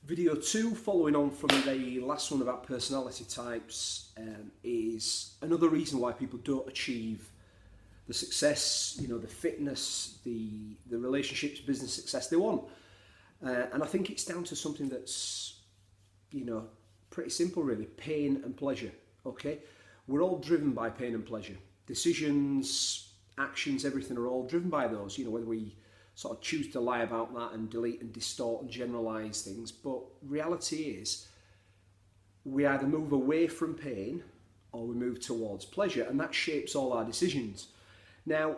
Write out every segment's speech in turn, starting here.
Video 2, following on from the last one about personality types, is another reason why people don't achieve the success, the fitness, the relationships, business success they want. And I think it's down to something that's, pretty simple really, pain and pleasure, okay? We're all driven by pain and pleasure. Decisions, actions, everything are all driven by those, whether we sort of choose to lie about that and delete and distort and generalize things. But reality is we either move away from pain or we move towards pleasure, and that shapes all our decisions. Now,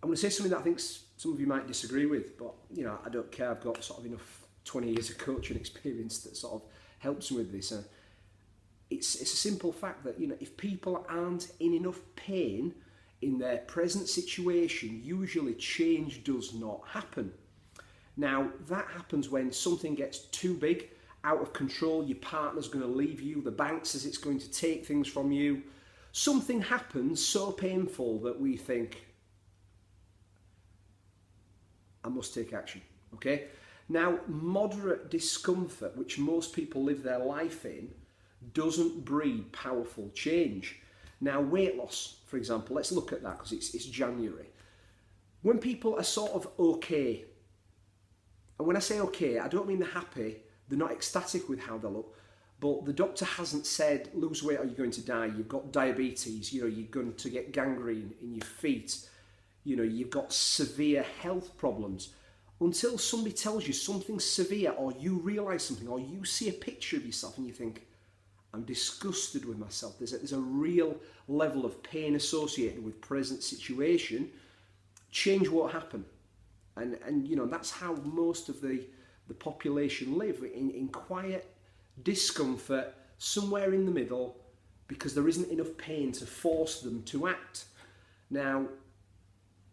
I'm going to say something that I think some of you might disagree with, but I don't care. I've got sort of enough 20 years of coaching experience that sort of helps me with this. It's a simple fact that if people aren't in enough pain in their present situation, usually change does not happen. Now, that happens when something gets too big, out of control, your partner's going to leave you, the bank says it's going to take things from you. Something happens so painful that we think, I must take action, okay? Now, moderate discomfort, which most people live their life in, doesn't breed powerful change. Now, weight loss, for example, let's look at that because it's January. When people are sort of okay, and when I say okay, I don't mean they're happy, they're not ecstatic with how they look, but the doctor hasn't said, lose weight or you're going to die, you've got diabetes, you're going to get gangrene in your feet, you've got severe health problems. Until somebody tells you something severe, or you realise something, or you see a picture of yourself and you think, I'm disgusted with myself. There's a real level of pain associated with present situation. Change won't happen. And that's how most of the population live, in quiet discomfort, somewhere in the middle, because there isn't enough pain to force them to act. Now,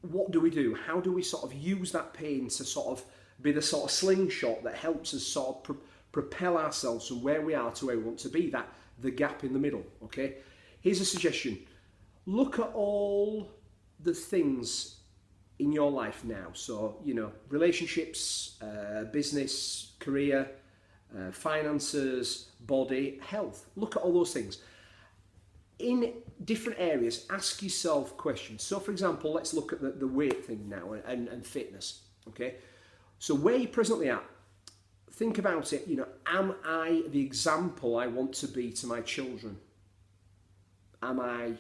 what do we do? How do we sort of use that pain to sort of be the sort of slingshot that helps us sort of propel ourselves from where we are to where we want to be, the gap in the middle, okay? Here's a suggestion. Look at all the things in your life now. So, relationships, business, career, finances, body, health. Look at all those things. In different areas, ask yourself questions. So, for example, let's look at the weight thing now and fitness, okay? So where you're presently at, think about it, am I the example I want to be to my children? Am I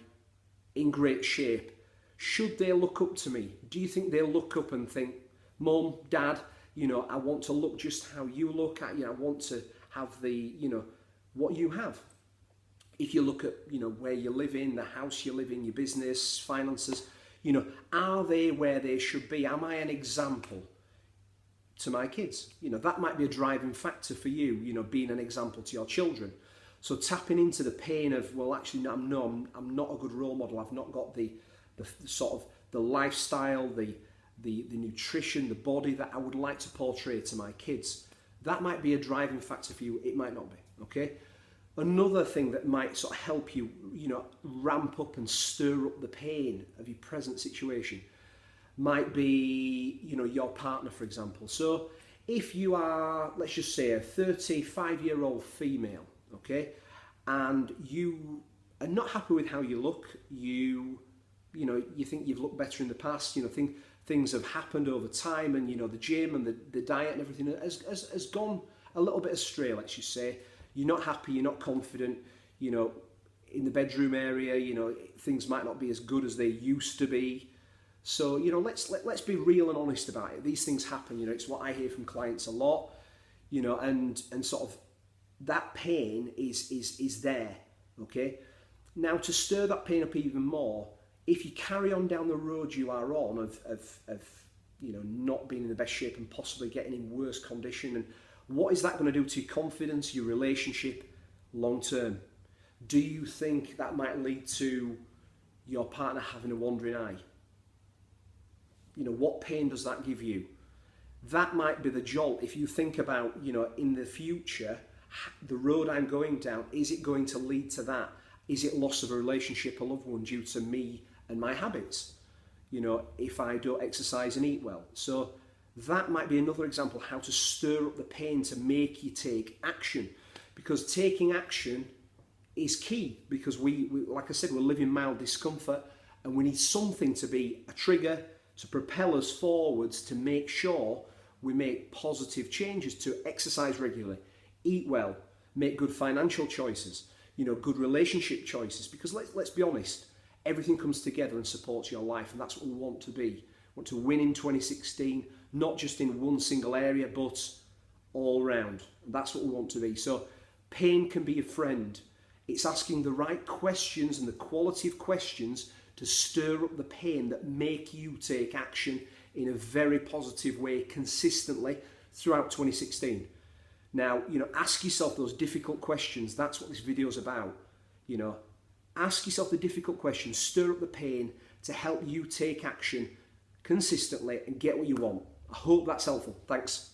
in great shape? Should they look up to me? Do you think they'll look up and think, Mum, Dad, I want to look just how you look at, I want to have what you have. If you look at, where you live in, the house you live in, your business, finances, are they where they should be? Am I an example to my kids? That might be a driving factor for you, being an example to your children. So tapping into the pain of, well, actually, I'm not a good role model. I've not got the sort of the lifestyle, the nutrition, the body that I would like to portray to my kids. That might be a driving factor for you. It might not be, okay? Another thing that might sort of help you, ramp up and stir up the pain of your present situation might be, your partner, for example. So if you are, let's just say, a 35-year-old female, okay, and you are not happy with how you look, you think you've looked better in the past, things have happened over time, and the gym and the diet and everything has gone a little bit astray, let's just say. You're not happy, you're not confident, in the bedroom area, things might not be as good as they used to be. So, let's be real and honest about it. These things happen, it's what I hear from clients a lot, and sort of that pain is there, okay? Now, to stir that pain up even more, if you carry on down the road you are on of not being in the best shape and possibly getting in worse condition, and what is that going to do to your confidence, your relationship, long term? Do you think that might lead to your partner having a wandering eye? What pain does that give you? That might be the jolt. If you think about, in the future, the road I'm going down, is it going to lead to that? Is it loss of a relationship, a loved one, due to me and my habits? If I don't exercise and eat well. So that might be another example how to stir up the pain to make you take action. Because taking action is key, because we like I said, we're living mild discomfort, and we need something to be a trigger to propel us forwards, to make sure we make positive changes, to exercise regularly, eat well, make good financial choices, good relationship choices. Because let's be honest, everything comes together and supports your life, and that's what we want to be. We want to win in 2016, not just in one single area, but all round. That's what we want to be. So pain can be a friend. It's asking the right questions and the quality of questions to stir up the pain that make you take action in a very positive way consistently throughout 2016. Now, ask yourself those difficult questions. That's what this video is about. Ask yourself the difficult questions, stir up the pain to help you take action consistently and get what you want. I hope that's helpful. Thanks.